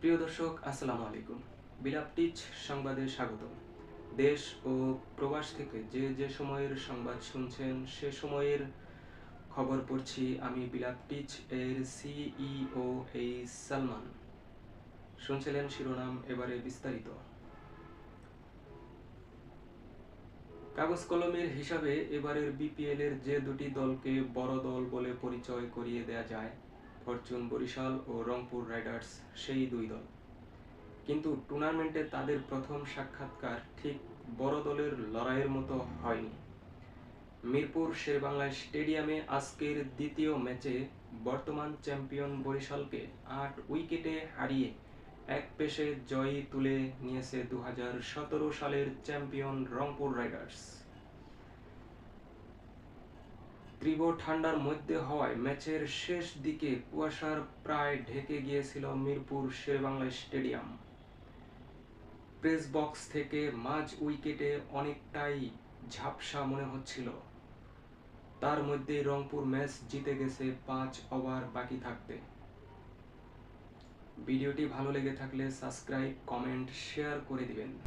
প্রিয় দর্শক, আসসালামু আলাইকুম। বিলাপ টিচ সংবাদে স্বাগতম। দেশ ও প্রবাস থেকে যে যে সময়ের সংবাদ শুনছেন সে সময়ের খবর পড়ছি আমি বিলাপ টিচ এর সিইও সালমান। শুনছিলেন শিরোনাম, এবারে বিস্তারিত। কাগজ কলমের হিসাবে এবারের বিপিএল এর যে দুটি দলকে বড় দল বলে পরিচয় করিয়ে দেয়া যায়, ফরচুন বরিশাল ও রংপুর রাইডার্স সেই দুই দল। কিন্তু টুর্নামেন্টে তাদের প্রথম সাক্ষাৎকার ঠিক বড় দলের লড়াইয়ের মতো হয়নি। মিরপুর শেরেবাংলা স্টেডিয়ামে আজকের দ্বিতীয় ম্যাচে বর্তমান চ্যাম্পিয়ন বরিশালকে ৮ উইকেটে হারিয়ে এক পেশে জয়ী তুলে নিয়েছে ২০১৭ সালের চ্যাম্পিয়ন রংপুর রাইডার্স। তীব্র ঠান্ডার মধ্যে হওয়ায় ম্যাচের শেষ দিকে কুয়াশার প্রায় ঢেকে গিয়েছিল Mirpur Sherebangla stadium. Press box থেকে মাঝ উইকেটে অনেকটাই ঝাপসা মনে হচ্ছিল। তার মধ্যেই রংপুর ম্যাচ জিতে গেছে ৫ ওভার বাকি থাকতে। ভিডিওটি ভালো লেগে থাকলে সাবস্ক্রাইব, কমেন্ট, শেয়ার করে দিবেন।